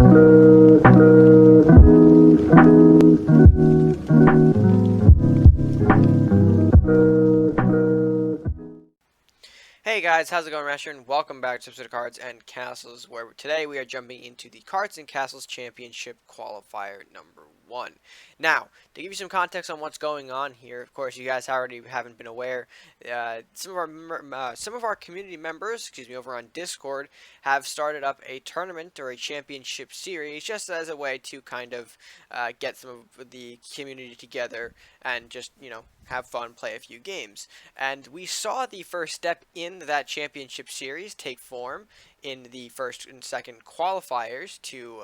Hey guys, how's it going, Master? And welcome back to episode of Cards and Castles, where today we are jumping into the Cards and Castles Championship Qualifier number 1. Now, to give you some context on what's going on here, of course, you guys already haven't been aware. Some of our community members, over on Discord, have started up a tournament or a championship series, just as a way to kind of get some of the community together and just have fun, play a few games. And we saw the first step in that championship series take form in the first and second qualifiers to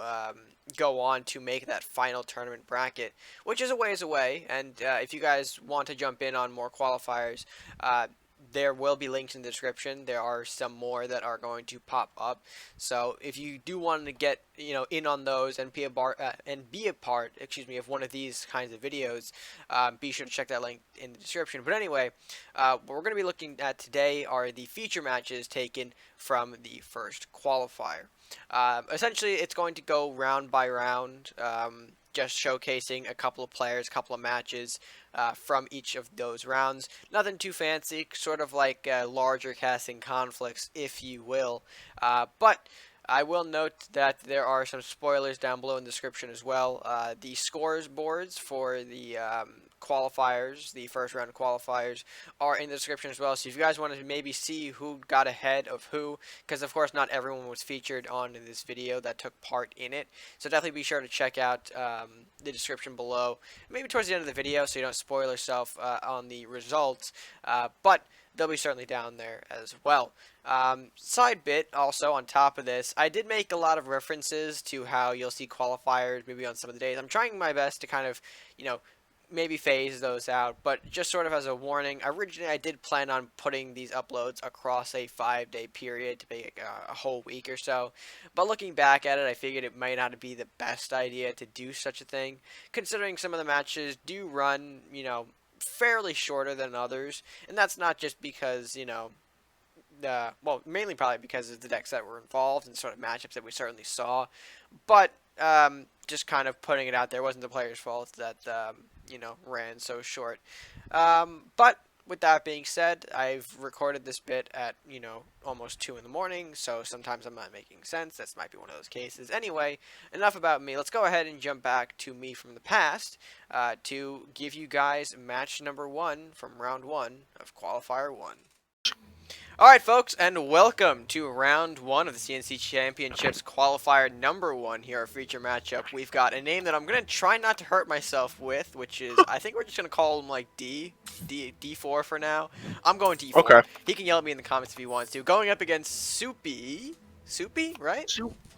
go on to make that final tournament bracket, which is a ways away. And if you guys want to jump in on more qualifiers, there will be links in the description. There are some more that are going to pop up. So if you do want to get in on those and be a part of one of these kinds of videos, be sure to check that link in the description. But anyway, what we're going to be looking at today are the feature matches taken from the first qualifier. Essentially, it's going to go round by round, just showcasing a couple of players, a couple of matches from each of those rounds. Nothing too fancy, sort of like larger casting conflicts, if you will. But I will note that there are some spoilers down below in the description as well. The scores boards for the qualifiers, the first round qualifiers, are in the description as well. So if you guys want to maybe see who got ahead of who, because of course not everyone was featured on in this video that took part in it. So definitely be sure to check out the description below, maybe towards the end of the video, so you don't spoil yourself on the results. But they'll be certainly down there as well. Side bit, also on top of this, I did make a lot of references to how you'll see qualifiers maybe on some of the days. I'm trying my best to kind of, maybe phase those out, but just sort of as a warning, originally I did plan on putting these uploads across a 5-day period to make a whole week or so, but looking back at it, I figured it might not be the best idea to do such a thing, considering some of the matches do run, fairly shorter than others, and that's not just because, well, mainly probably because of the decks that were involved and sort of matchups that we certainly saw, but just kind of putting it out there, it wasn't the player's fault that ran so short. But with that being said, I've recorded this bit at almost 2 in the morning, so sometimes I'm not making sense. This might be one of those cases. Anyway, enough about me. Let's go ahead and jump back to me from the past to give you guys match number 1 from round 1 of qualifier 1. Alright folks, and welcome to round 1 of the CNC Championships qualifier number 1 here, our feature matchup. We've got a name that I'm going to try not to hurt myself with, which is, I think we're just going to call him like D4 for now. I'm going D4. Okay. He can yell at me in the comments if he wants to. Going up against SupeeeE. SupeeeE, right?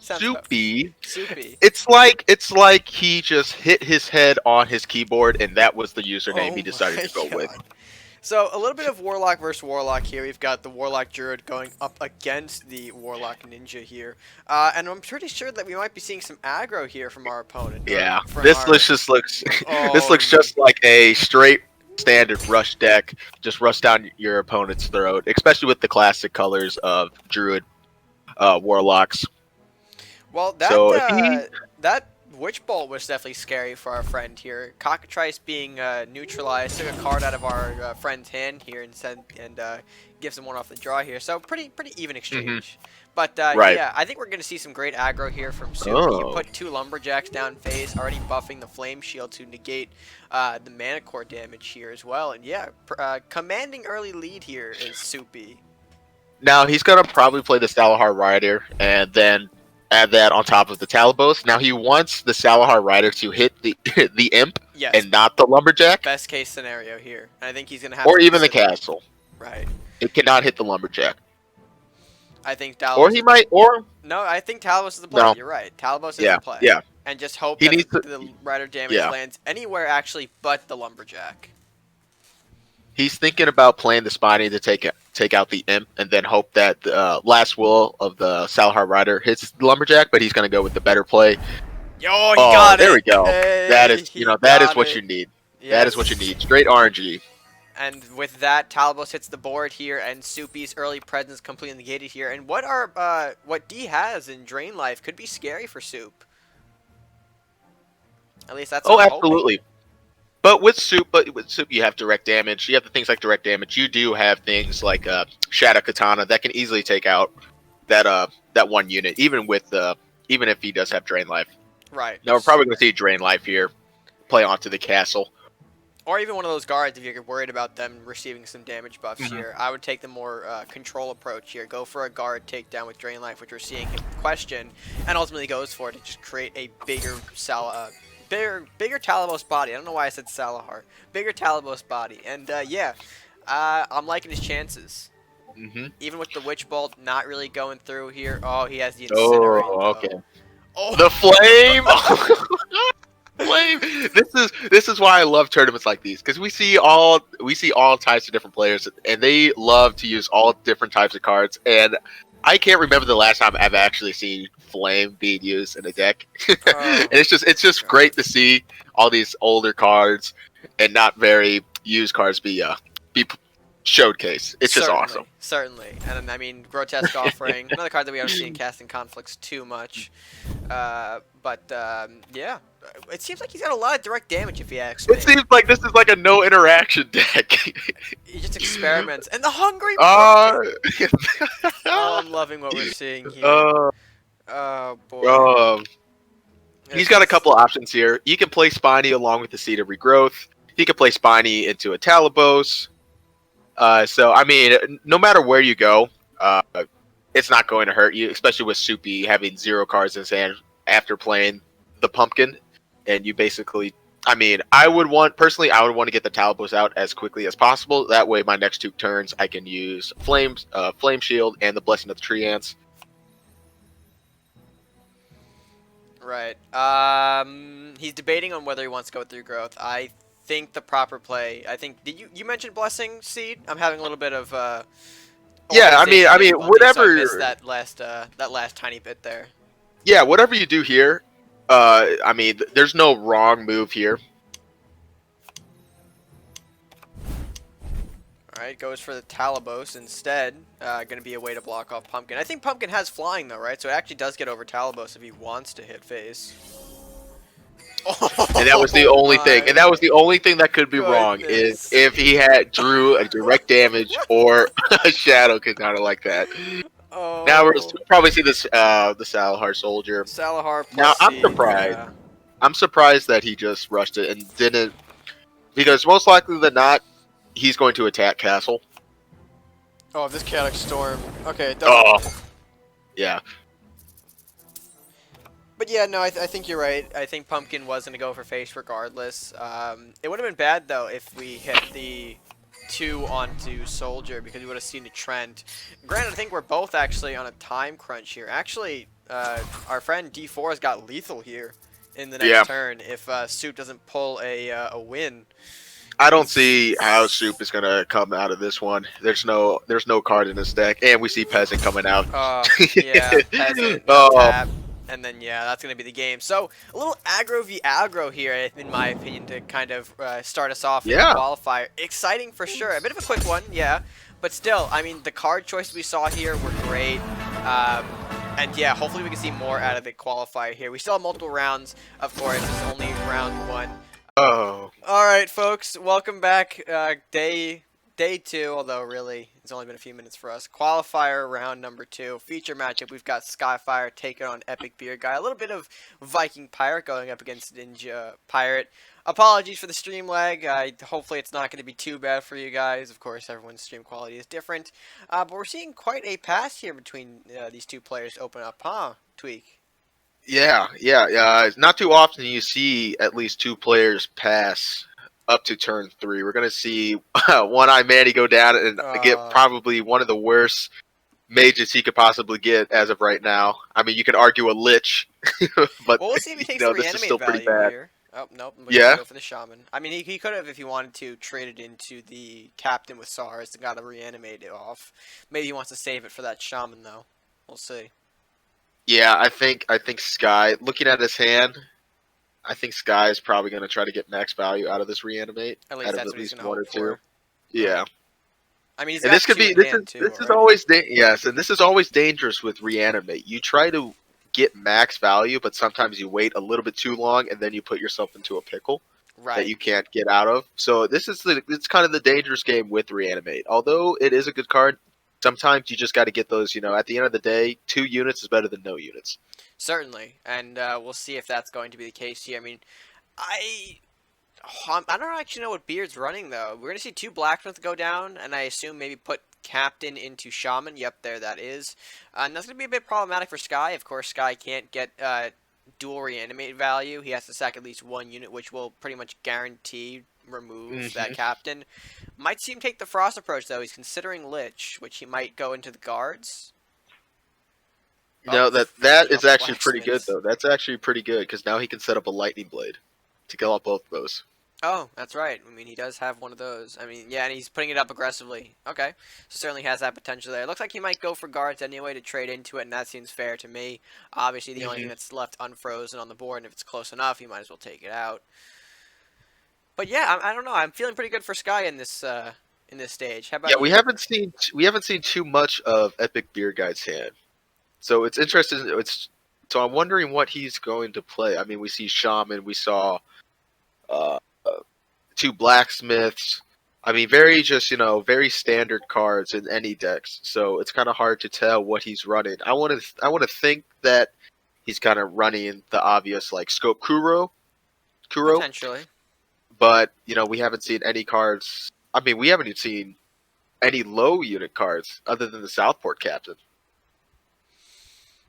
SupeeeE. SupeeeE. It's like he just hit his head on his keyboard and that was the username he decided to go with. So, a little bit of Warlock versus Warlock here. We've got the Warlock Druid going up against the Warlock Ninja here. And I'm pretty sure that we might be seeing some aggro here from our opponent. Yeah, this just looks this looks just like a straight standard rush deck. Just rush down your opponent's throat, especially with the classic colors of Druid Warlocks. Well, that Witch Bolt was definitely scary for our friend here. Cockatrice being neutralized, took a card out of our friend's hand here and gives him one off the draw here. So pretty even exchange. But yeah, I think we're going to see some great aggro here from SupeeeE. You put 2 Lumberjacks down phase, already buffing the Flame Shield to negate the Mana Core damage here as well. And yeah, commanding early lead here is SupeeeE. Now he's going to probably play the Salahar Rider and then add that on top of the Talabos. Now he wants the Salahar Rider to hit the Imp and not the Lumberjack. Best case scenario here. And I think he's gonna have or even the Castle. Right. It cannot hit the Lumberjack. I think Talos. Or he might. Or no, I think Talos is the play. No. You're right. Talos is the play. Yeah. And just hope that the Rider damage lands anywhere actually but the Lumberjack. He's thinking about playing the Spiny to take out the Imp, and then hope that the last will of the Salahar Rider hits the Lumberjack. But he's going to go with the better play. Yo, he got it. There we go. Hey, that is that is what you need. Yes. That is what you need. Straight RNG. And with that, Talabos hits the board here, and SupeeeE's early presence completely negated here. And what D has in Drain Life could be scary for Soup. At least that's Oh, what I'm hoping. absolutely. But with soup, you have direct damage. You have the things like direct damage. You do have things like Shadow Katana that can easily take out that one unit, even if he does have drain life. Right. Now we're probably going to see drain life here, play onto the castle. Or even one of those guards if you're worried about them receiving some damage buffs Mm-hmm. here. I would take the more control approach here. Go for a guard takedown with Drain Life, which we're seeing him question, and ultimately goes for it to just create a bigger bigger Talabos body. I don't know why I said Salahar. Bigger Talabos body. And yeah, I'm liking his chances. Mm-hmm. Even with the Witch Bolt not really going through here. Oh, he has the Incinerate. Oh, okay. Though. Oh. The flame. Flame. This is why I love tournaments like these, because we see all types of different players, and they love to use all different types of cards. And I can't remember the last time I've actually seen flame being used in a deck. And it's just great to see all these older cards and not very used cards be showcased. It's just awesome. Certainly. And I mean, Grotesque Offering, another card that we haven't seen casting conflicts too much. Yeah, it seems like he's got a lot of direct damage if he asks me. It seems like this is like a no interaction deck. He just experiments. And the Hungry Oh, I'm loving what we're seeing here. Oh, boy. He's got a couple of options here. You can play Spiny along with the Seed of Regrowth. He can play Spiny into a Talabos. So, I mean, no matter where you go, it's not going to hurt you, especially with SupeeeE having 0 cards in his hand after playing the Pumpkin. And you basically, I mean, I would want to get the Talabos out as quickly as possible. That way, my next 2 turns, I can use Flame Shield and the Blessing of the Tree Ants. Right. He's debating on whether he wants to go through growth. I think the proper play. I think you mentioned Blessing Seed? I'm having a little bit of yeah, I mean, whatever. So I missed that last tiny bit there. Yeah, whatever you do here, I mean, there's no wrong move here. Alright, goes for the Talabos instead. Going to be a way to block off Pumpkin. I think Pumpkin has flying though, right? So it actually does get over Talabos if he wants to hit face. And that was the only thing. And that was the only thing that could be wrong is if he had drew a direct damage or a Shadow Katana like that. Oh. Now we'll probably see this the Salahar Soldier. Salahar plus now I'm C, surprised. Yeah. I'm surprised that he just rushed it and didn't, because most likely than not, he's going to attack Castle. Oh, this Chaotic Storm. Okay. Oh. Yeah. But yeah, no, I think you're right. I think Pumpkin was going to go for face regardless. It would have been bad, though, if we hit the 2 onto Soldier, because we would have seen the trend. Granted, I think we're both actually on a time crunch here. Actually, our friend D4 has got lethal here in the next turn if Soup doesn't pull a win. I don't see how Soup is going to come out of this one. There's no card in this deck, and we see Peasant coming out. Yeah, Peasant, tap. And then, yeah, that's going to be the game. So, a little aggro v aggro here, in my opinion, to kind of start us off in the qualifier. Exciting for sure. A bit of a quick one, yeah. But still, I mean, the card choices we saw here were great. And, yeah, hopefully we can see more out of the qualifier here. We still have multiple rounds, of course. It's only round 1. Oh. All right, folks. Welcome back. Day 2, although really it's only been a few minutes for us. Qualifier round number 2. Feature matchup. We've got Skyfire taking on EpicBeardGuy. A little bit of Viking Pirate going up against Ninja Pirate. Apologies for the stream lag. Hopefully it's not going to be too bad for you guys. Of course, everyone's stream quality is different. But we're seeing quite a pass here between these 2 players to open up, huh, Tweak? Yeah. Not too often you see at least 2 players pass up to turn 3. We're going to see One-Eye Manny go down and get probably one of the worst mages he could possibly get as of right now. I mean, you could argue a Lich, but we'll see if he takes the this is reanimate still pretty value bad. here. Oh, nope. Yeah. Go for the Shaman. I mean, he could have, if he wanted to, traded into the Captain with SARS and got to reanimate it off. Maybe he wants to save it for that Shaman, though. We'll see. Yeah, I think Sky, looking at his hand, I think Sky is probably going to try to get max value out of this reanimate. At least that's what he's going to hope for. for. Yeah. I mean, he's and got this could be this is always dangerous with reanimate. You try to get max value, but sometimes you wait a little bit too long and then you put yourself into a pickle that you can't get out of. So it's kind of the dangerous game with Reanimate. Although it is a good card, sometimes you just got to get those. At the end of the day, 2 units is better than no units. Certainly, and we'll see if that's going to be the case here. I mean, I don't actually know what Beard's running though. We're gonna see 2 blacksmiths go down, and I assume maybe put Captain into Shaman. Yep, there that is. And that's gonna be a bit problematic for Sky. Of course, Sky can't get dual reanimate value. He has to sack at least 1 unit, which will pretty much guarantee remove that Captain. Might see him take the Frost approach though. He's considering Lich, which he might go into the guards. No, that is actually pretty good though. That's actually pretty good because now he can set up a lightning blade to kill off both of those. Oh, that's right. I mean, he does have one of those. I mean, yeah, and he's putting it up aggressively. Okay, so certainly has that potential there. It looks like he might go for guards anyway to trade into it, and that seems fair to me. Obviously, the only thing that's left unfrozen on the board, and if it's close enough, he might as well take it out. But yeah, I don't know. I'm feeling pretty good for Sky in this stage. How about you? We haven't seen too much of EpicBeardGuy's hand, so it's interesting. So I'm wondering what he's going to play. I mean, we see Shaman, we saw 2 blacksmiths. I mean, very standard cards in any decks. So it's kind of hard to tell what he's running. I want to think that he's kind of running the obvious like Scope Kuro. Potentially. But we haven't seen any cards. I mean, we haven't even seen any low unit cards other than the Southport Captain.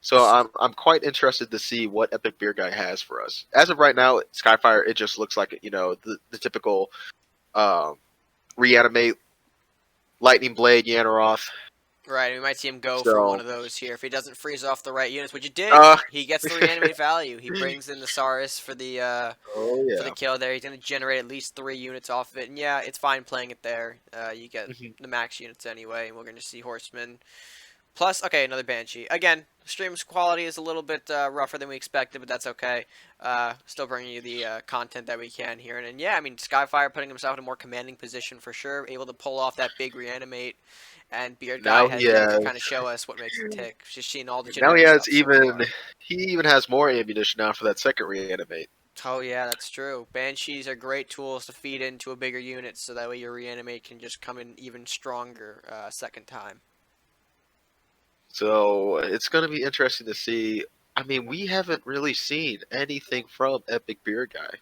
So I'm quite interested to see what EpicBeardGuy has for us. As of right now, Skyfire, it just looks like the typical reanimate lightning blade Yanaroth. Right, we might see him go for one of those here if he doesn't freeze off the right units, which he did. He gets the reanimate value. He brings in the Saurus for the for the kill there. He's going to generate at least 3 units off of it, and yeah, it's fine playing it there. You get the max units anyway, and we're going to see Horsemen. Plus, okay, another Banshee. Again, stream's quality is a little bit rougher than we expected, but that's okay. Still bringing you the content that we can here. And yeah, I mean, Skyfire putting himself in a more commanding position for sure, able to pull off that big reanimate. And BeardGuy has to kind of show us what makes it tick. Just seeing all the now he even has more ammunition now for that second reanimate. Oh yeah, that's true. Banshees are great tools to feed into a bigger unit, so that way your reanimate can just come in even stronger second time. So it's going to be interesting to see. I mean, we haven't really seen anything from EpicBeardGuy.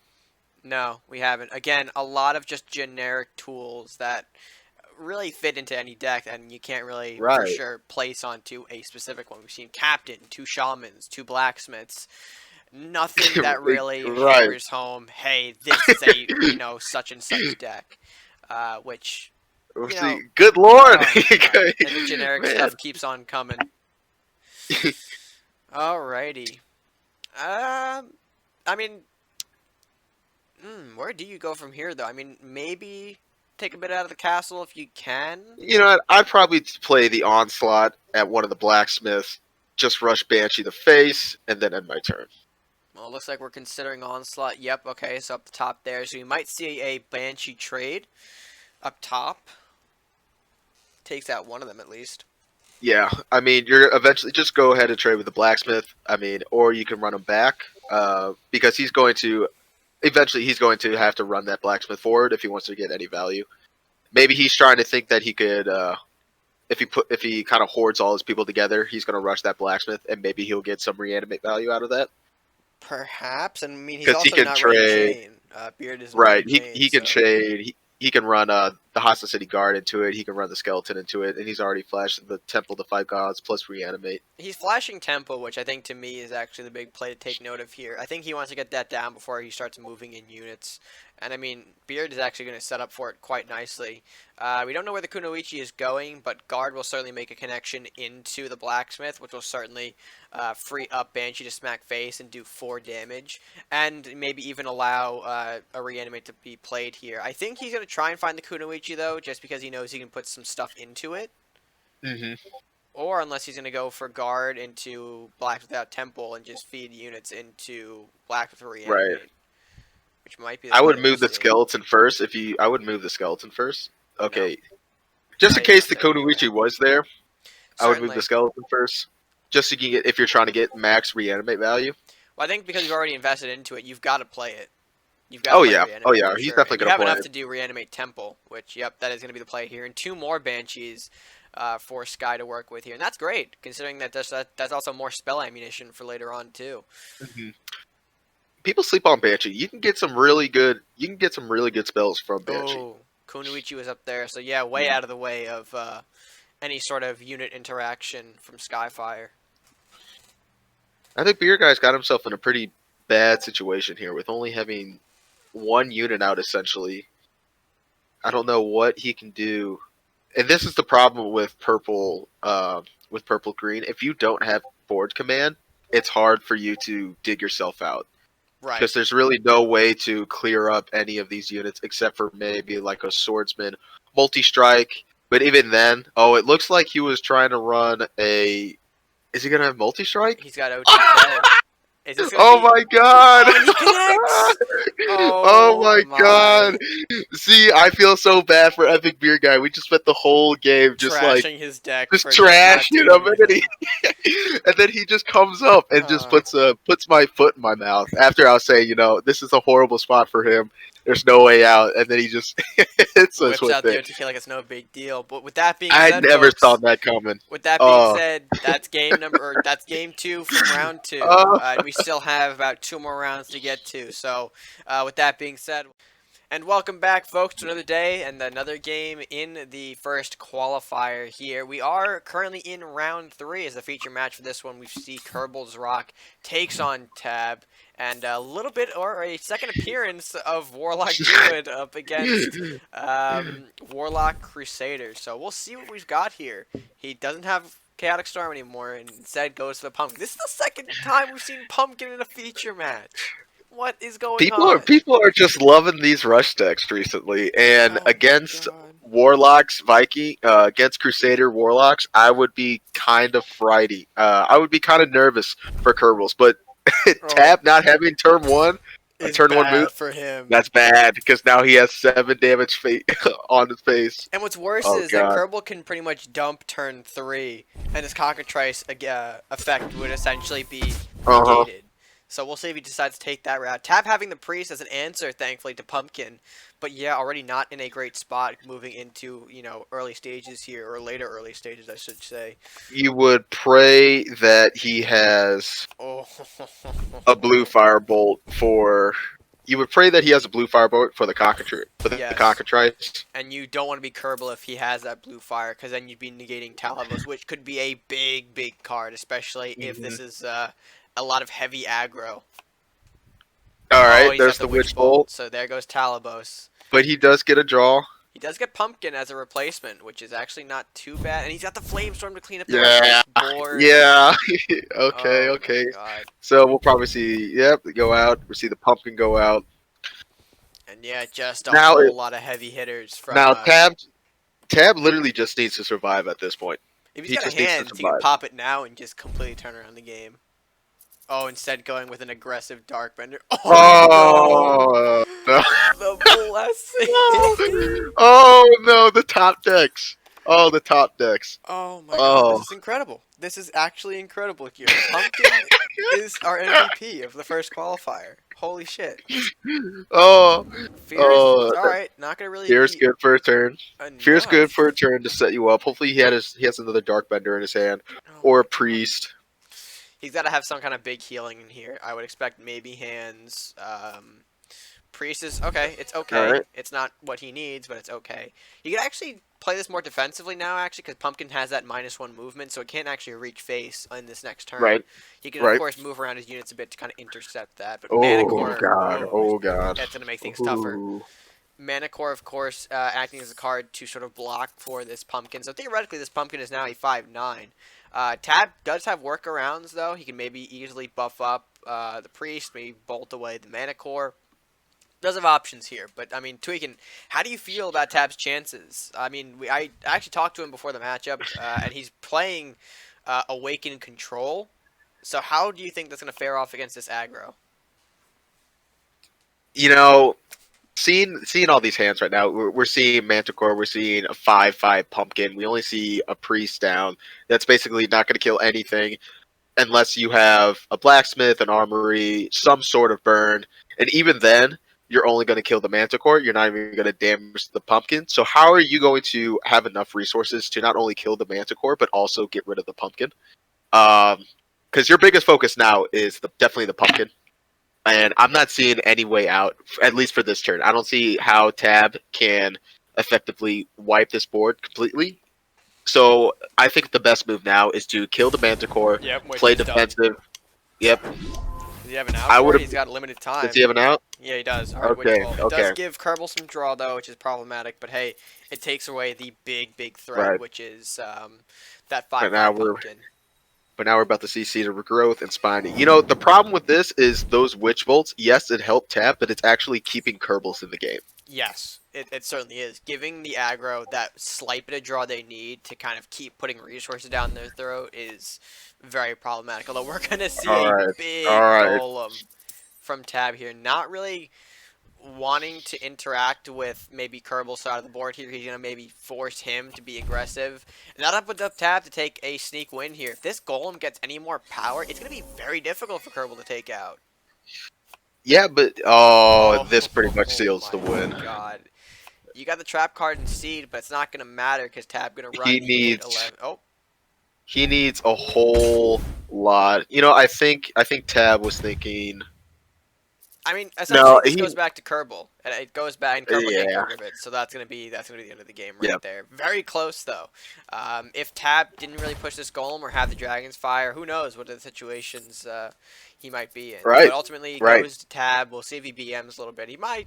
No, we haven't. Again, a lot of just generic tools that really fit into any deck, and you can't really for sure place onto a specific one. We've seen Captain, 2 Shamans, 2 Blacksmiths. Nothing that really hammers home, hey, this is a such and such deck. Which good lord, and the generic stuff keeps on coming. Alrighty. I mean, where do you go from here, though? I mean, maybe take a bit out of the castle if you can. You know what? I'd probably play the Onslaught at one of the blacksmiths, just rush Banshee the face, and then end my turn. Well, it looks like we're considering Onslaught. Yep, okay, so up the top there. So we might see a Banshee trade up top. Takes out one of them at least. Yeah, I mean, you're eventually just go ahead and trade with the blacksmith. I mean, or you can run him back because he's going to have to run that blacksmith forward if he wants to get any value. Maybe he's trying to think that he could, if he kind of hoards all his people together, he's going to rush that blacksmith, and maybe he'll get some reanimate value out of that. Perhaps, and I mean, he's also not running chain. Beard is right. He can trade. He can run the Hostile City Guard into it. He can run the Skeleton into it, and he's already flashed the Temple of the 5 Gods plus reanimate. He's flashing Temple, which I think to me is actually the big play to take note of here. I think he wants to get that down before he starts moving in units. And I mean, Beard is actually going to set up for it quite nicely. We don't know where the Kunoichi is going, but Guard will certainly make a connection into the Blacksmith, which will certainly free up Banshee to smack face and do 4 damage. And maybe even allow a reanimate to be played here. I think he's going to try and find the Kunoichi, though, just because he knows he can put some stuff into it. Or unless he's going to go for Guard into Black without Temple and just feed units into Black with reanimate. Right. Which might be. I would move the Skeleton first. I would move the Skeleton first. Okay. No. Just in case the Kunoichi was there, I would move the Skeleton first. just so you can get, if you're trying to get max reanimate value. Well, I think because you've already invested into it, you've got to play it. You've got to Oh play yeah, reanimate oh yeah, for he's sure. definitely And you gonna have play enough it. to do reanimate temple, which that is going to be the play here, and 2 more banshees for Sky to work with here, and that's great considering that that's also more spell ammunition for later on too. Hmm. People sleep on Banshee. You can get some really good. You can get some really good spells from Banshee. Oh, Kunoichi was up there, so yeah, way out of the way of any sort of unit interaction from Skyfire. I think Beer Guy's got himself in a pretty bad situation here with only having 1 unit out essentially. I don't know what he can do, and this is the problem with purple green. If you don't have forward command, it's hard for you to dig yourself out. Right. Because there's really no way to clear up any of these units except for maybe like a swordsman multi-strike. But even then, oh, it looks like he was trying to run a. Is he gonna have multi-strike? He's got OTK. Is this gonna Oh be... my god! Oh, and he connects! Oh my god! See, I feel so bad for EpicBeardGuy. We just spent the whole game just trashing his deck, just for trashing not him, and then he just comes up and just puts my foot in my mouth after I was saying, this is a horrible spot for him. There's no way out, and then he just hits us whips with out the it. OTK like it's no big deal. But with that being I said, never folks, saw that coming. with that being said, that's that's game 2 from round 2. And we still have about 2 more rounds to get to. So, with that being said, and welcome back, folks, to another day and another game in the first qualifier here. We are currently in round 3 as the feature match for this one. We see KerbalsRock takes on Tab, and a little bit, or a second appearance of Warlock Druid up against Warlock Crusader. So we'll see what we've got here. He doesn't have Chaotic Storm anymore, and instead goes for the Pumpkin. This is the second time we've seen Pumpkin in a feature match. What is going on? People are just loving these rush decks recently, and against Warlocks Viking, against Crusader Warlocks, I would be kind of frighty. I would be kind of nervous for Kerbals, but Tab not having turn 1, turn 1 move for him. That's bad because now he has 7 damage on his face. And what's worse is that Kerbal can pretty much dump turn 3, and his Cockatrice effect would essentially be negated. So we'll see if he decides to take that route. Tab having the Priest as an answer, thankfully, to Pumpkin. But yeah, already not in a great spot moving into, early stages here, or later early stages, I should say. You would pray that he has a blue firebolt for... You would pray that he has a blue firebolt for the Cockatrice. And you don't want to be Kerbal if he has that blue fire, because then you'd be negating Talavos, which could be a big, big card, especially if this is... a lot of heavy aggro. Alright, there's the Witch Bolt. So there goes Talavos. But he does get a draw. He does get Pumpkin as a replacement, which is actually not too bad. And he's got the Flamestorm to clean up the rest of his board. Yeah. Okay. So we'll probably see, go out. We'll see the Pumpkin go out. And yeah, just a whole lot of heavy hitters. From, now, Tab literally just needs to survive at this point. If he's got a hand, he can pop it now and just completely turn around the game. Oh, instead going with an aggressive Darkbender. Oh no. The blessing. Oh no, the top decks. Oh, the top decks. Oh my god, this is incredible. This is actually incredible here. Pumpkin is our MVP of the first qualifier. Holy shit. Alright, not gonna really Fear's good for a turn. Fear's good for a turn to set you up. Hopefully he has another Darkbender in his hand. Or a Priest. He's got to have some kind of big healing in here. I would expect maybe hands. Priest is okay. It's okay. Right. It's not what he needs, but it's okay. You can actually play this more defensively now, actually, because Pumpkin has that -1 movement, so it can't actually reach face in this next turn. Right. He can, of course, move around his units a bit to kind of intercept that. But Oh, God. That's going to make things tougher. Manicore, of course, acting as a card to sort of block for this Pumpkin. So theoretically, this Pumpkin is now a 5/9. Tab does have workarounds, though. He can maybe easily buff up the Priest, maybe bolt away the Manicore. Does have options here, but, I mean, Tweakin, how do you feel about Tab's chances? I mean, I actually talked to him before the matchup, and he's playing Awaken Control. So how do you think that's going to fare off against this aggro? Seeing all these hands right now, we're seeing Manticore, we're seeing a 5/5 Pumpkin. We only see a Priest down. That's basically not going to kill anything. unless you have a blacksmith, an armory, some sort of burn, and even then, you're only going to kill the manticore. You're not even going to damage the pumpkin. So how are you going to have enough resources to not only kill the manticore but also get rid of the pumpkin? Because your biggest focus now is definitely the pumpkin, and I'm not seeing any way out, at least for this turn. I don't see how Tab can effectively wipe this board completely. So I think the best move now is to kill the manticore, Yep, play defensive. Yep. Does he have an out? I would. He's got limited time. Does he have an out? Yeah, he does. Okay. It does give Kerbal some draw though, which is problematic. But hey, it takes away the big threat, Right. which is that 5/5 pumpkin. But now we're about to see Cedar Growth and Spiny. You know, the problem with this is those Witch Bolts, yes, it helped Tap, but it's actually keeping Kerbals in the game. Yes, it certainly is. Giving the aggro that slight bit of draw they need to kind of keep putting resources down their throat is very problematic. Although we're going to see a big golem from Tab here. Not really wanting to interact with maybe Kerbal's side of the board here. He's going to maybe force him to be aggressive. And that opens up Tab to take a sneak win here. If this golem gets any more power, it's going to be very difficult for Kerbal to take out. Yeah, but this pretty much seals the win. God. You got the trap card in seed, but it's not going to matter because Tab going to run. He needs a whole lot. You know, I think Tab was thinking. I mean, essentially, this goes back to Kerbal, and it goes back, and Kerbal can't get rid of it, so that's gonna be the end of the game right there. Very close though. If Tab didn't really push this golem or have the Dragon's Fire, who knows what the situations he might be in. Right. But ultimately, he goes to Tab. We'll see if he BMs a little bit. He might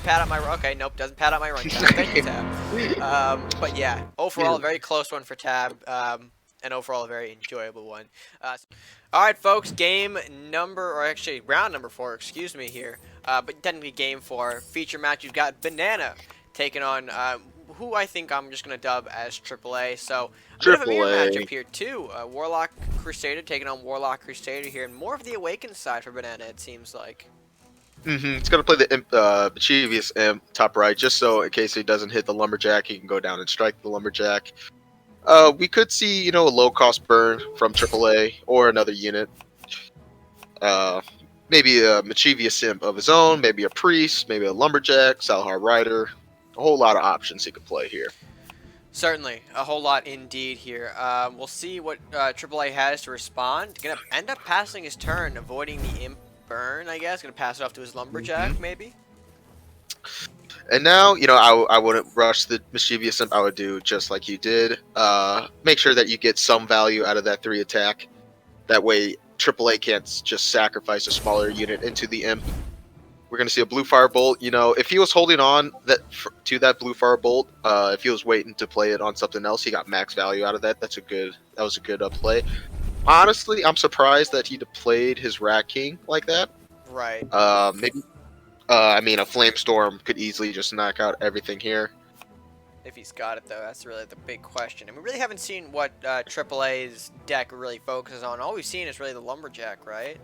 pad out my run. Okay, nope, doesn't pad out my run. Thank you, Tab. But yeah, overall, a very close one for Tab. And overall a very enjoyable one. Alright folks, round number 4, excuse me here. But technically game 4, feature match, you've got Banana taking on who I think I'm just going to dub as AAA. So, a bit of a mirror matchup here too. Warlock Crusader taking on Warlock Crusader here, and more of the Awakened side for Banana it seems like. It's going to play the Mischievous Imp top right, just so in case he doesn't hit the Lumberjack, he can go down and strike the Lumberjack. We could see, you know, a low-cost burn from AAA or another unit. Maybe a Mischievous Imp of his own, maybe a Priest, maybe a Lumberjack, Salhar Rider. A whole lot of options he could play here. Certainly, a whole lot indeed here. We'll see what AAA has to respond. Gonna end up passing his turn, avoiding the Imp burn, I guess. Gonna pass it off to his Lumberjack, maybe? And now, you know, I wouldn't rush the Mischievous Imp. I would do just like you did. Make sure that you get some value out of that 3 attack. That way, AAA can't just sacrifice a smaller unit into the Imp. We're going to see a Blue Fire Bolt. You know, if he was holding on to that Blue Fire Bolt, if he was waiting to play it on something else, he got max value out of that. That was a good play. Honestly, I'm surprised that he played his Rat King like that. Right. Maybe. I mean, a Flamestorm could easily just knock out everything here. If he's got it, though, that's really the big question. And we really haven't seen what AAA's deck really focuses on. All we've seen is really the Lumberjack, right?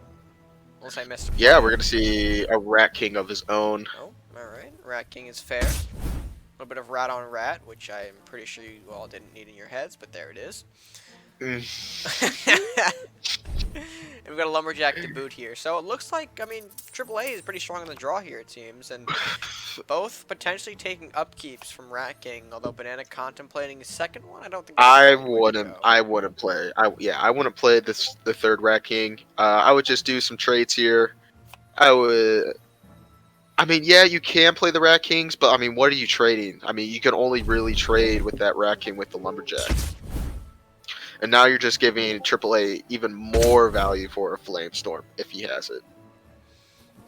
Unless I missed. Yeah, we're going to see a Rat King of his own. Oh, alright. Rat King is fair. A little bit of rat on rat, which I'm pretty sure you all didn't need in your heads, but there it is. And we've got a Lumberjack to boot here. So it looks like, I mean, AAA is pretty strong on the draw here, it seems. And both potentially taking upkeeps from Rat King. Although Banana contemplating a second one, I don't think I wouldn't play. I wouldn't play the 3rd Rat King. I would just do some trades here. I mean, yeah, you can play the Rat Kings, but I mean, what are you trading? I mean, you can only really trade with that Rat King with the Lumberjack. And now you're just giving AAA even more value for a Flamestorm if he has it.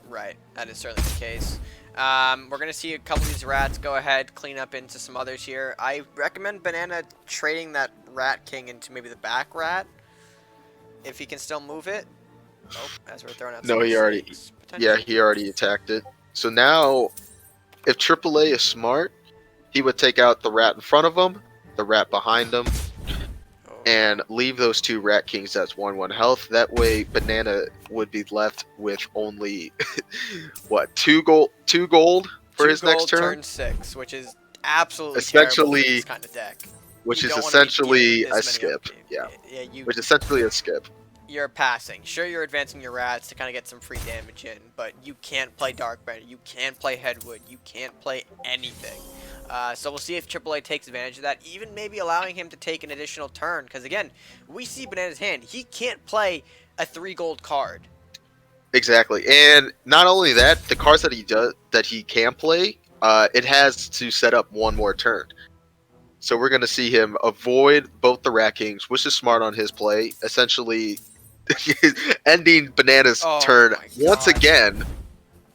Right, that is certainly the case. We're going to see a couple of these rats go ahead, clean up into some others here. I recommend Banana trading that Rat King into maybe the back rat, if he can still move it. Oh, as we're throwing out no, he already attacked it. So now, if AAA is smart, he would take out the rat in front of him, the rat behind him, and leave those 2 Rat Kings that's 1/1 health. That way, Banana would be left with only what 2 gold for his next turn. Turn 6, which is absolutely essentially terrible for this kind of deck. Which is essentially a skip. Yeah. Which is essentially a skip. you're passing. Sure, you're advancing your rats to kind of get some free damage in, but you can't play Darkbender, you can't play Headwood, you can't play anything. So we'll see if AAA takes advantage of that, even maybe allowing him to take an additional turn, because again, we see Banana's hand. He can't play a 3 gold card. Exactly, and not only that, the cards that he can play, it has to set up one more turn. So we're going to see him avoid both the Rat Kings, which is smart on his play, essentially ending Banana's turn once again.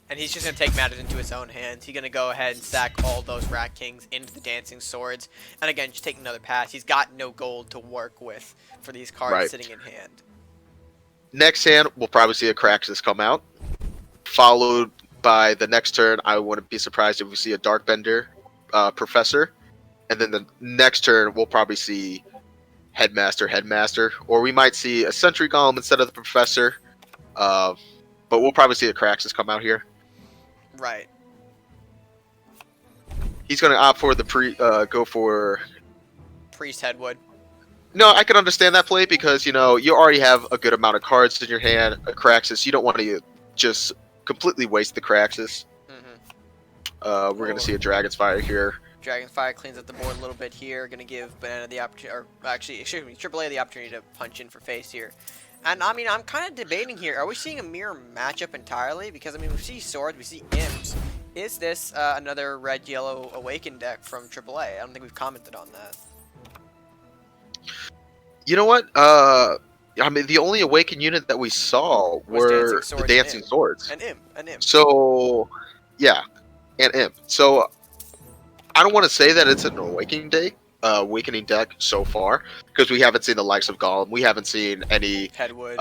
And he's just going to take matters into his own hands. He's going to go ahead and stack all those Rat Kings into the Dancing Swords. And again, just take another pass. He's got no gold to work with for these cards sitting in hand. Next hand, we'll probably see a Craxus come out. Followed by the next turn, I wouldn't be surprised if we see a Darkbender Professor. And then the next turn, we'll probably see Headmaster. Or we might see a Sentry Golem instead of the Professor. But we'll probably see a Craxus come out here. Right. He's going to opt for the go for Priest Headwood. No, I can understand that play because, you know, you already have a good amount of cards in your hand. A Craxus, you don't want to just completely waste the Craxus. We're going to see a Dragon's Fire here. Dragon's Fire cleans up the board a little bit here. Going to give Banana the opportunity, or actually, excuse me, AAA the opportunity to punch in for face here. And, I mean, I'm kind of debating here. Are we seeing a mirror matchup entirely? Because, I mean, we see swords, we see imps. Is this another red-yellow Awakened deck from AAA? I don't think we've commented on that. You know what? I mean, the only Awakened unit that we saw were the Dancing Swords. An imp. So, yeah, an imp. So, I don't want to say that it's an Awakening deck so far, because we haven't seen the likes of Golem. We haven't seen any Headwood,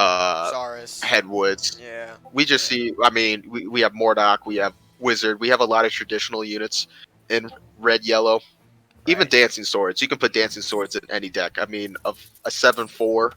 Headwoods. Yeah. We just see, I mean, we have Mordok, we have Wizard, we have a lot of traditional units in red, yellow. Even Dancing Swords. You can put Dancing Swords in any deck. I mean, a 7/4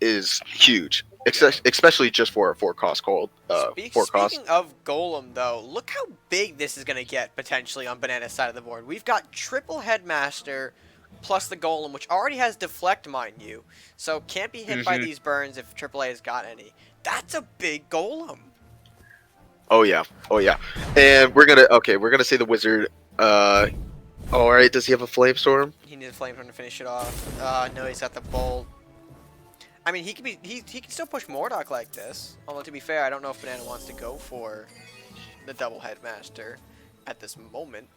is huge, especially just for a 4-cost cold. Speaking of Golem, though, look how big this is going to get potentially on Banana's side of the board. We've got triple Headmaster plus the Golem, which already has Deflect, mind you. So can't be hit by these burns if AAA has got any. That's a big Golem. Oh yeah. And we're gonna say the Wizard. All right, does he have a Flamestorm? He needs a Flamestorm to finish it off. No, he's got the Bolt. I mean, he can still push Mordok like this. Although, to be fair, I don't know if Banana wants to go for the double Headmaster at this moment.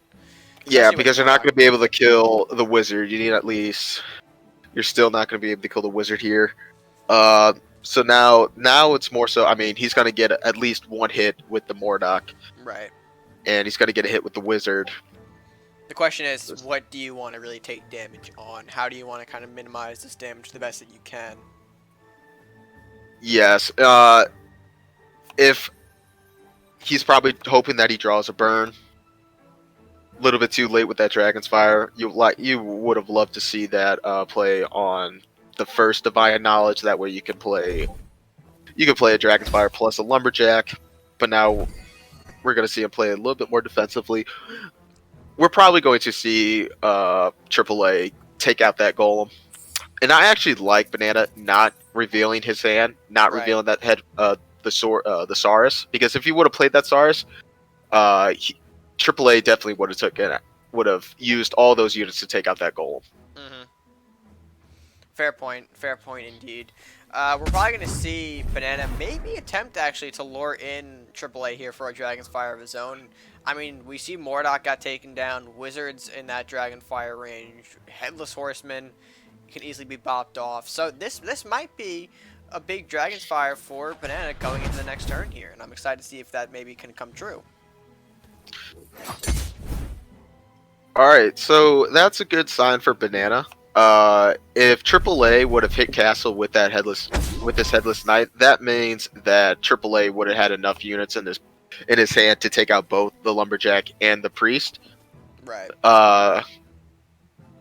Yeah, because you're not going to be able to kill the Wizard. You need at least... You're still not going to be able to kill the Wizard here. So now it's more so... I mean, he's going to get at least one hit with the Mordok. Right. And he's going to get a hit with the Wizard. The question is, what do you want to really take damage on? How do you want to kind of minimize this damage the best that you can? Yes. If he's probably hoping that he draws a burn. A little bit too late with that Dragon's Fire. You would have loved to see that play on the first Divine Knowledge. That way you can play a Dragon's Fire plus a Lumberjack. But now we're going to see him play a little bit more defensively. We're probably going to see AAA take out that Golem. And I actually like Banana not revealing his hand, not revealing that the Saurus, because if he would have played that Saurus, AAA definitely would have used all those units to take out that Golem. Fair point indeed. We're probably going to see Banana maybe attempt actually to lure in AAA here for a Dragon's Fire of his own. I mean, we see Mordok got taken down, Wizards in that Dragon Fire range, Headless Horseman can easily be bopped off. So this might be a big Dragon's Fire for Banana going into the next turn here, and I'm excited to see if that maybe can come true. Alright, so that's a good sign for Banana. If AAA would have hit Castle with this Headless Knight, that means that AAA would have had enough units in his hand to take out both the Lumberjack and the Priest. Right.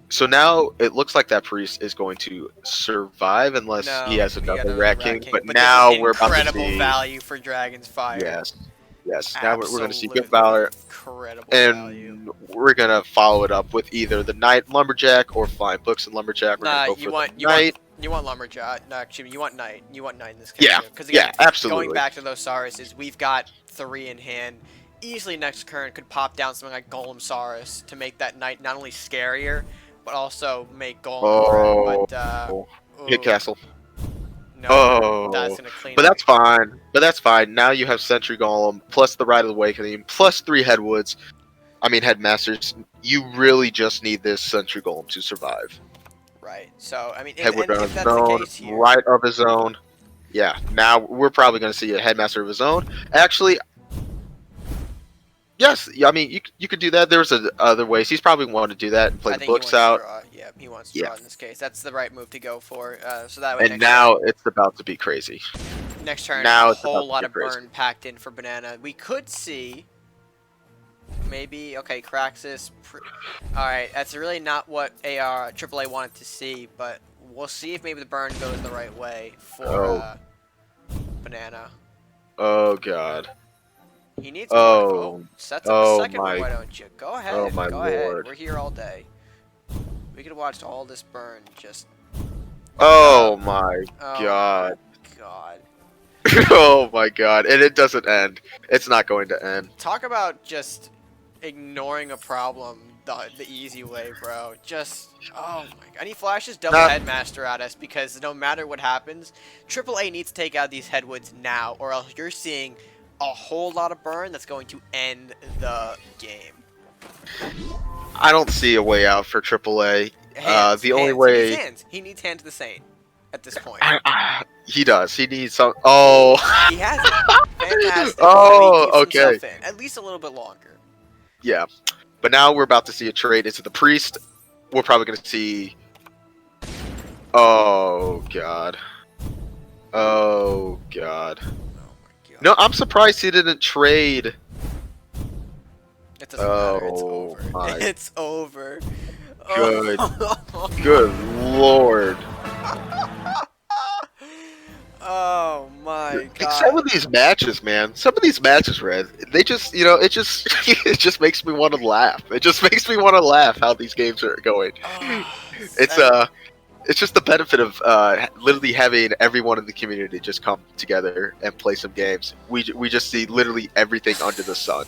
So now it looks like that Priest is going to survive unless he has another Rat King. But now we're about to see incredible value for Dragon's Fire. Yes. Now we're going to see good valor. Incredible value. We're going to follow it up with either the Knight Lumberjack or Flying Books and Lumberjack. We're going to go for the Knight. You want Lumberjack. No, actually, you want Knight. You want Knight in this case. Yeah, Because yeah, again, absolutely. going back to those Sauruses, we've got 3 in hand. Easily next turn could pop down something like Golem Saurus to make that Knight not only scarier, but also make Golem a threat. Oh, But, hit ooh, castle. no. That's Oh, going to clean but up. that's fine. But that's fine. Now you have Sentry Golem plus the Rite of the Awakening plus 3 Headwoods. I mean Headmasters. You really just need this Sentry Golem to survive. Right. So, I mean, Headwood and on if his that's the own, case here, right of his own. Yeah, now we're probably going to see a Headmaster of his own. Actually, yes. I mean, you could do that. There's other ways. He's probably want to do that and play I the think he books wants to out. draw. Yeah, he wants to Yeah. draw in this case. That's the right move to go for. So that way And next now turn, it's about to be crazy. a It's about whole to lot be of crazy. burn packed in for Banana. We could see maybe okay, Craxus. All right, that's really not what AAA wanted to see, but we'll see if maybe the burn goes the right way for Oh, Banana. oh God. He needs Morph. Oh, Oh, sets up a oh second one. my, Why don't you? Go oh ahead. my Go ahead. Lord. We're here all day. We could have watched all this burn just. Oh my Oh my God. god. Oh my God. And it doesn't end. It's not going to end. Talk about just ignoring a problem the easy way, bro. Just, oh my god. And he flashes double Nah, Headmaster at us because no matter what happens, AAA needs to take out these Headwoods now, or else you're seeing a whole lot of burn that's going to end the game. I don't see a way out for AAA. Hands, The only hands. He needs way hands. He needs Hand to the Saint at this point. he does. He needs some. Oh. He has it. Fantastic. Oh. Keeps Okay. himself in. At least a little bit longer. Yeah. But now we're about to see a trade into the priest. We're probably going to see. Oh God. Oh God. Oh my god. No, I'm surprised he didn't trade. It doesn't matter. It's Oh over. my. It's over. Good. Oh. Good Lord. Oh my Like, some god. of these matches, man. Some of these matches, Red. They just, it just, it just makes me want to laugh. It just makes me want to laugh how these games are going. It's it's just the benefit of literally having everyone in the community just come together and play some games. We just see literally everything under the sun.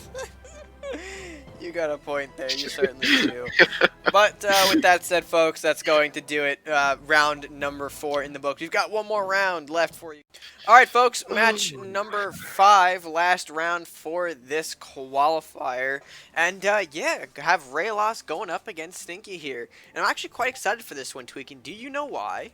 You got a point there, you certainly do. But with that said, folks, that's going to do it. Round number 4 in the book. We've got one more round left for you. All right, folks, match number 5, last round for this qualifier. And yeah, have Reylas going up against Stinky here. And I'm actually quite excited for this one, Tweaking. Do you know why?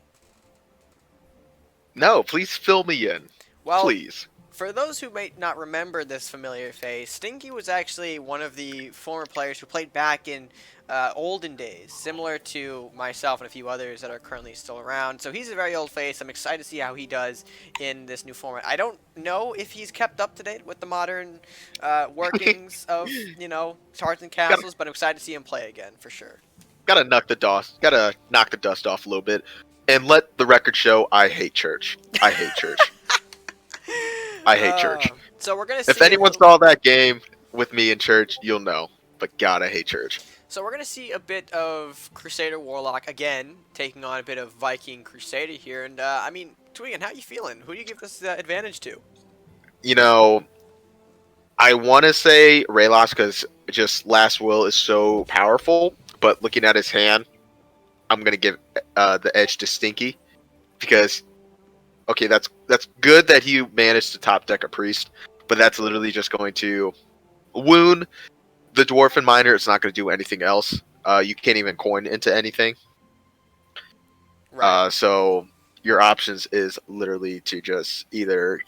No, please fill me in. Well, Please. for those who may not remember this familiar face, Stinky was actually one of the former players who played back in olden days, similar to myself and a few others that are currently still around. So he's a very old face. I'm excited to see how he does in this new format. I don't know if he's kept up to date with the modern workings of, Hearts and Castles, but I'm excited to see him play again, for sure. Gotta knock the dust off a little bit, and let the record show I hate church. I hate church. I hate church. So we're gonna see If anyone saw that game with me in church, you'll know. But God, I hate church. So we're gonna see a bit of Crusader Warlock again, taking on a bit of Viking Crusader here. And I mean, Tweegan, how you feeling? Who do you give this advantage to? I want to say Reylas because just Last Will is so powerful. But looking at his hand, I'm gonna give the edge to Stinky because. Okay, that's good that he managed to top deck a priest, but that's literally just going to wound the dwarf miner. It's not going to do anything else. You can't even coin into anything. Right. So your options is literally to just either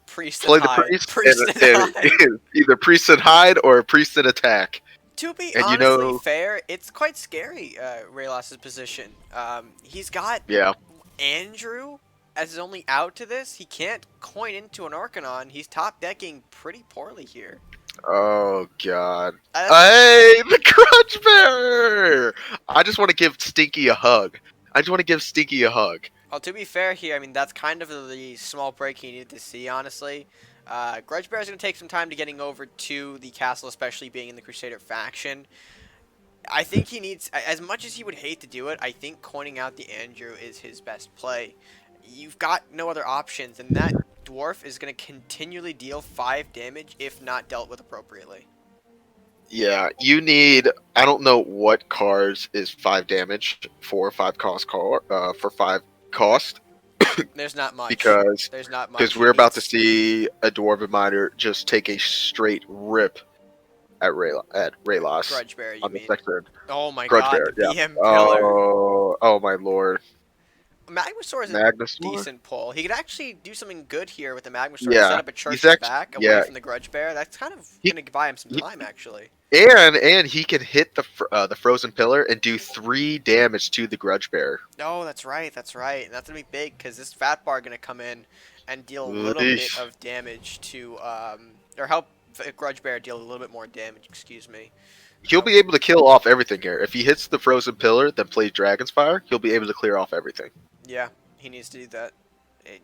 Priest play and the hide. priest And hide. either priest and hide or priest and attack. To be And honestly fair, it's quite scary, Reylas' position. He's got Andrew as his only out to this. He can't coin into an Arcanon. He's top decking pretty poorly here. Oh God! Hey, the Crunch Bearer! I just want to give Stinky a hug. Well, to be fair here, I mean, that's kind of the small break he needed to see, honestly. Grudge Bear is going to take some time to getting over to the castle, especially being in the Crusader faction. I think he needs, as much as he would hate to do it, I think coining out the Andrew is his best play. You've got no other options, and that dwarf is going to continually deal 5 damage if not dealt with appropriately. Yeah, you need. I don't know what cards is 5 damage for 5 cost for 5 cost There's not much. because There's not much. we're about to see a dwarven miner just take a straight rip at Reylas Grudgebear, you on the mean? second. Oh my Grudge god, Bear, the yeah. BM pillar. Oh my lord. Magmasaur is a Magnus. decent pull. He could actually do something good here with the Magmasaur. Yeah, Set up a church he's in the actually back away yeah. from the Grudgebear. That's kind of He, going to buy him some he, time, actually. and he can hit the frozen pillar and do 3 damage to the Grudge Bear. Oh, that's right. That's right. And that's going to be big because this Fat Bar going to come in and deal a little bit Eesh. of damage to, or help Grudge Bear deal a little bit more damage, excuse me. He'll be able to kill off everything here. If he hits the frozen pillar, then plays Dragon's Fire, he'll be able to clear off everything. Yeah, he needs to do that.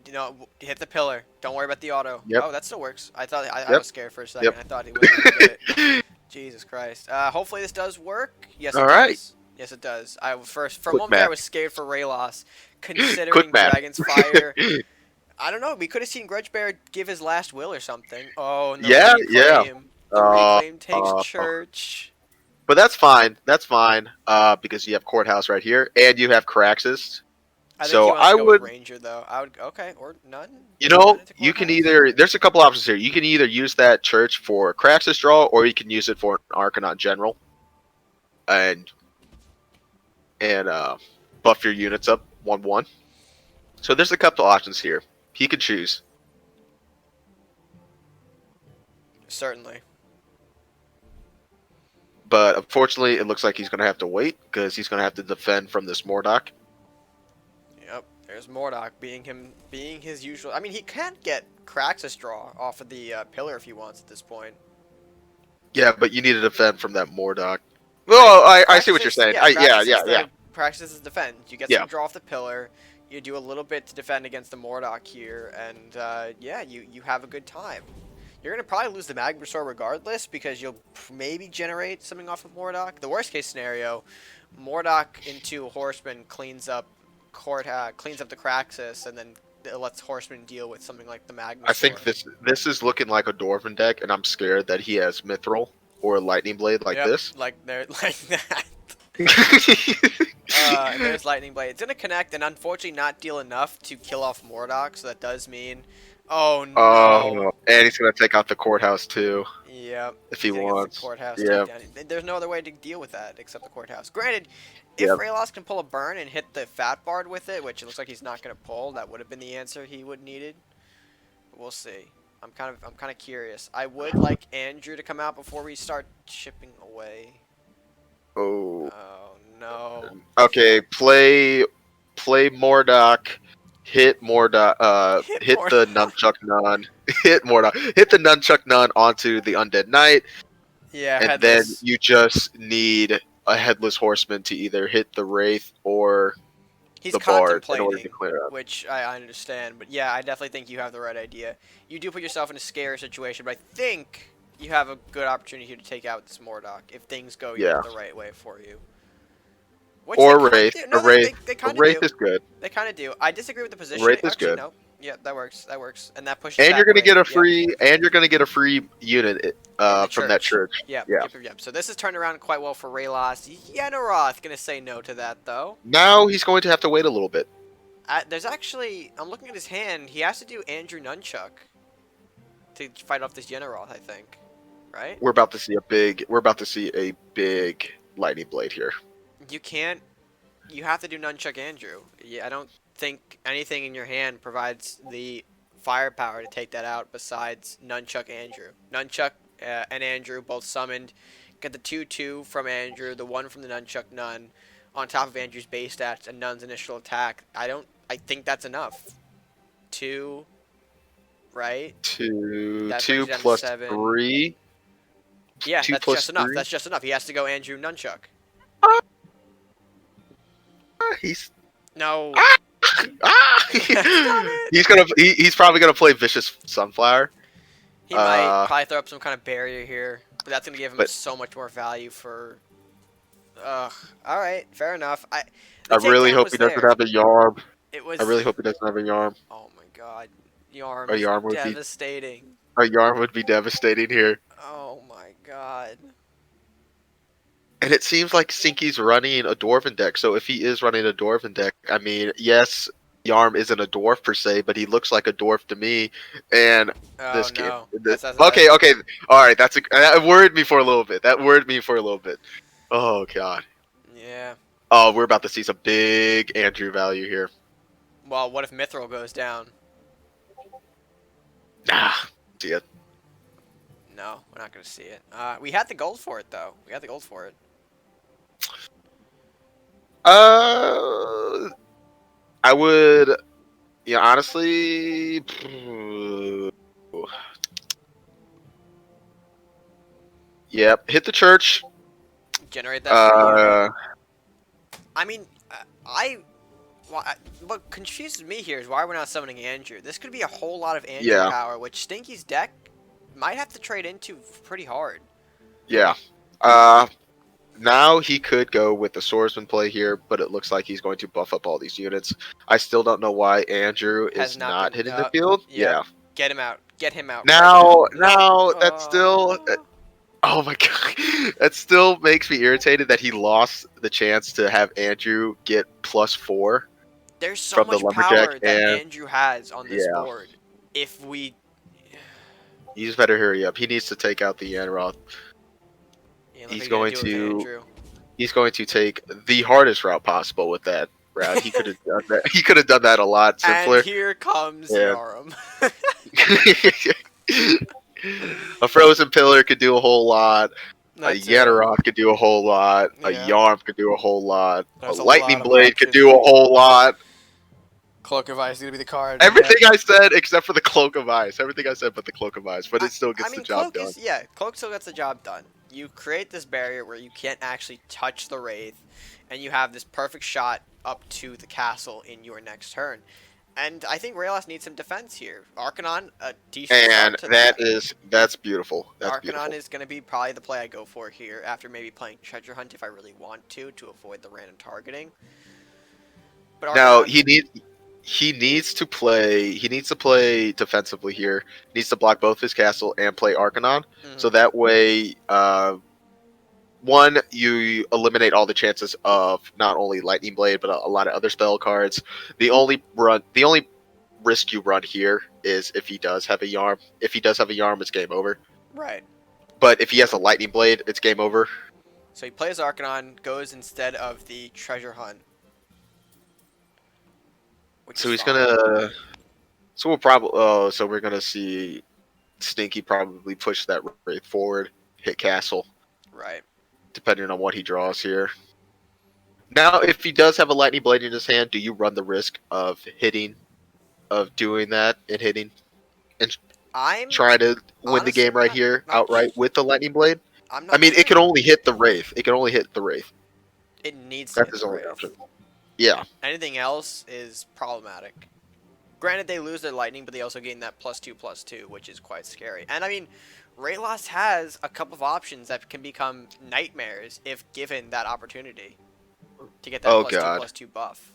You know, hit the pillar. Don't worry about the auto. Yep. Oh, that still works. I thought I Yep. was scared for a second. Yep. I thought he wasn't going to get it. Jesus Christ. Hopefully this does work. Yes, it All does. right. Yes, it does. For a Quick moment there, I math. was scared for Reylas, considering Quick math. Dragon's Fire. I don't know. We could have seen Grudge Bear give his last will or something. Oh, no. Yeah, Reclaim. yeah. The reclaim takes church. But that's fine. That's fine. Because you have Courthouse right here, and you have Caraxes. I think So he wants I to go would. with Ranger, though. I would. Okay, or none. You know, None into you can Courthouse? either. There's a couple options here. You can either use that church for Caraxes draw, or you can use it for an Arcanon General, and buff your units up 1/1. So there's a couple options here. He could choose. Certainly. But unfortunately, it looks like he's going to have to wait because he's going to have to defend from this Mordok. Yep, there's Mordok being his usual. I mean, he can't get Craxus draw off of the pillar if he wants at this point. Yeah, but you need to defend from that Mordok. Well, I see what you're saying. Yeah. Craxus is defend. You get some draw off the pillar. You do a little bit to defend against the Mordok here, and yeah, you have a good time. You're going to probably lose the Magmasaur regardless because you'll maybe generate something off of Mordok. The worst case scenario, Mordok into Horseman cleans up the Craxus and then it lets Horseman deal with something like the Magmasaur. I think this is looking like a Dwarven deck, and I'm scared that he has Mithril or Lightning Blade like this. Like that. And there's Lightning Blade. It's going to connect and unfortunately not deal enough to kill off Mordok, so that does mean... Oh, no. Oh, and he's going to take out the Courthouse, too. Yep. If he wants. The courthouse Yeah. takedown. There's no other way to deal with that except the Courthouse. Granted, if Reylas can pull a burn and hit the Fat Bard with it, which it looks like he's not going to pull, that would have been the answer he would needed. But we'll see. I'm kind of curious. I would like Andrew to come out before we start chipping away. Oh. Oh no. Okay, play Mordok. Hit Mordok. Hit the Nunchuck Nun. Hit Mordok. Hit the Nunchuck Nun onto the Undead Knight. Yeah. And then you just need a Headless Horseman to either hit the Wraith or the Bard in order to clear up. Which I understand, but yeah, I definitely think you have the right idea. You do put yourself in a scary situation, but I think you have a good opportunity here to take out this Mordok if things go the right way for you. Which or Wraith. No, Wraith is good. They kind of do. I disagree with the position. Wraith is good. No. Yeah, that works. That works. And that pushes. And you're gonna get a free. And you're gonna get a free unit from that church. Yep. So this has turned around quite well for Reylas. Yenneroth gonna say no to that though. Now he's going to have to wait a little bit. There's actually, I'm looking at his hand. He has to do Andrew Nunchuck to fight off this Yenneroth, I think. Right? We're about to see a big lightning blade here. You can't. You have to do Nunchuck Andrew. Yeah, I don't think anything in your hand provides the firepower to take that out besides Nunchuck Andrew. Nunchuck and Andrew both summoned. Get the 2/2 from Andrew, the 1 from the Nunchuck Nun, on top of Andrew's base stats and Nun's initial attack. I think that's enough. 2, right? 2 plus 3. Yeah, that's just enough. 3. That's just enough. He has to go Andrew Nunchuck. He's no. He's probably gonna play Vicious Sunflower. He might probably throw up some kind of barrier here, but that's gonna give him so much more value for Ugh. All right, fair enough. The I really takedown hope was he doesn't there. have a yarm. It I was. really hope he doesn't have a yarm. Oh my God, Yarm A is yarm would be devastating. a yarm would be devastating here. Oh my God. And it seems like Sinky's running a Dwarven deck. So if he is running a Dwarven deck, I mean, yes, Yarm isn't a dwarf per se, but he looks like a dwarf to me. And Oh this game, no, okay, okay, all right, that worried me for a little bit. That worried me for a little bit. Oh god. yeah. Oh, we're about to see some big Andrew value here. Well, what if Mithril goes down? Ah, see it. No, we're not gonna see it. We had the gold for it though. We had the gold for it. I would, yeah, honestly. Yep, hit the church. Generate that free unit. Uh, I mean, what confuses me here is why we're not summoning Andrew. This could be a whole lot of Andrew yeah, power, which Stinky's deck might have to trade into pretty hard. yeah. Uh, Now he could go with the swordsman play here, but it looks like he's going to buff up all these units. I still don't know why Andrew Has is not not been. hitting the field. Yep. Yeah. Get him out. Get him out right now. Now that's still. No. Oh my god, that still makes me irritated that he lost the chance to have Andrew get +4 There's so from the much lumberjack, power that and Andrew has on this yeah, board. If we. he just better hurry up. He needs to take out the Enroth. Yeah, He's going do with to. Andrew. He's going to take the hardest route possible with that route. He could have done that. He could have done that a lot simpler. And here comes Yeah. Yarum. A frozen pillar could do a whole lot. That's A Yetteroth could do a whole lot. A Yeah. Yarm could do a whole lot. There's a a lightning lot of blade could options. do a whole lot. Cloak of Ice is gonna be the card. Everything I said except for the cloak of ice. Everything I said but the cloak of ice. But it still gets the job done. Cloak still gets the job done. You create this barrier where you can't actually touch the Wraith, and you have this perfect shot up to the castle in your next turn. And I think Reylas needs some defense here. Arcanon, a decent And start to that's beautiful. That's Arcanon beautiful. is going to be probably the play I go for here after maybe playing Treasure Hunt if I really want to avoid the random targeting. But Now Arcanon, he needs to play defensively here. He needs to block both his castle and play Arcanon. So that way one, you eliminate all the chances of not only Lightning Blade but a lot of other spell cards. The only risk you run here is if he does have a Yarm. If he does have a Yarm, it's game over. right. But if he has a Lightning Blade, it's game over. So he plays Arcanon, goes instead of the Treasure Hunt. So he's gonna. So we'll probably. Oh, so we're gonna see Stinky probably push that Wraith forward, hit castle. Right. Depending on what he draws here. Now, if he does have a Lightning Blade in his hand, do you run the risk of doing that and hitting, and trying to win the game right here outright with the Lightning Blade? I mean, it can only hit the Wraith. It can only hit the Wraith. It needs to That's hit his the only Wraith. option. Yeah. Anything else is problematic. Granted, they lose their lightning, but they also gain that +2/+2, which is quite scary. And I mean, Reylas has a couple of options that can become nightmares if given that opportunity to get that +2/+2 buff.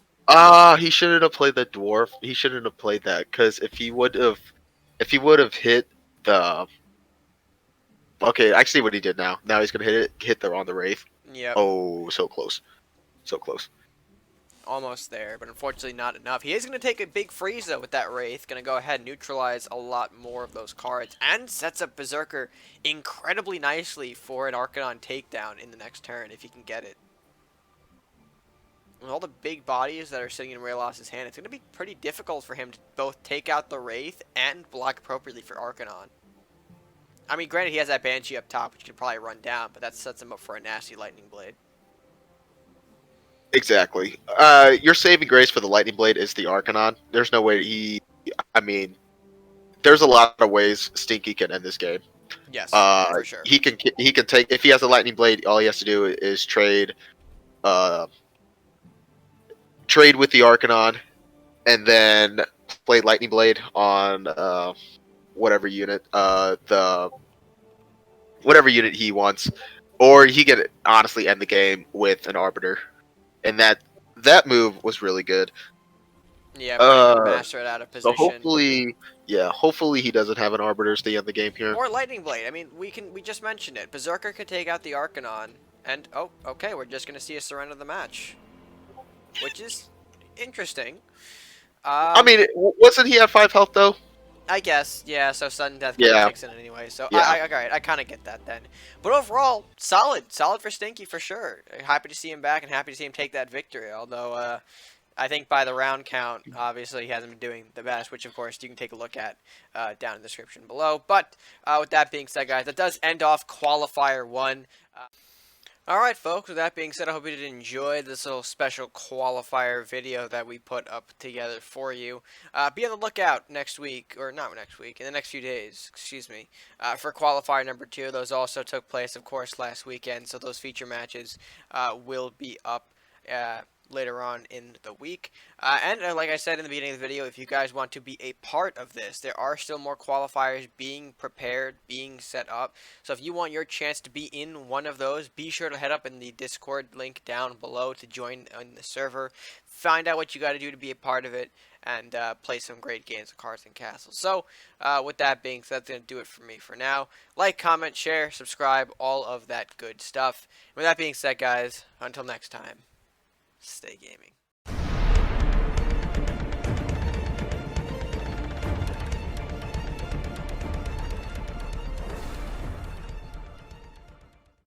He shouldn't have played the dwarf. He shouldn't have played that because if he would have hit the. Okay, I see what he did now. Now he's gonna hit the on the Wraith. Yep. Oh, so close, so close. Almost there, but unfortunately not enough. He is going to take a big freeze, though, with that Wraith. Going to go ahead and neutralize a lot more of those cards. And sets up Berserker incredibly nicely for an Arcanon takedown in the next turn, if he can get it. With all the big bodies that are sitting in Reylas' hand, it's going to be pretty difficult for him to both take out the Wraith and block appropriately for Arcanon. I mean, granted, he has that Banshee up top, which he can probably run down, but that sets him up for a nasty Lightning Blade. Exactly. Your saving grace for the Lightning Blade is the Arcanon. There's no way I mean, there's a lot of ways Stinky can end this game. Yes, for sure. He can take, if he has a Lightning Blade, all he has to do is trade with the Arcanon, and then play Lightning Blade on whatever unit he wants, or he could honestly end the game with an Arbiter, and that move was really good. Yeah, putting the Uh, Master out of so position. hopefully he doesn't have an Arbiter stay in the game here. Or Lightning Blade. I mean, we just mentioned it. Berserker could take out the Arcanon, and oh, okay, we're just gonna see a surrender the match, which is interesting. I mean, wasn't he at 5 health though? I guess, yeah. So sudden death kind of Yeah, kicks in anyway. So yeah. I kind of get that then. But overall, solid for Stinky for sure. Happy to see him back and happy to see him take that victory. Although I think by the round count, obviously he hasn't been doing the best, which of course you can take a look at down in the description below. But with that being said, guys, that does end off Qualifier 1. Alright folks, with that being said, I hope you did enjoy this little special qualifier video that we put up together for you. Be on the lookout next week, or not next week, in the next few days, excuse me, for qualifier number 2. Those also took place, of course, last weekend, so those feature matches will be up later on in the week. And like I said in the beginning of the video, if you guys want to be a part of this, there are still more qualifiers being prepared, being set up. So if you want your chance to be in one of those, be sure to head up in the Discord link down below to join on the server. Find out what you got to do to be a part of it, and play some great games of Cards and Castles. So with that being said, that's going to do it for me for now. Like, comment, share, subscribe, all of that good stuff. With that being said, guys, until next time, stay gaming.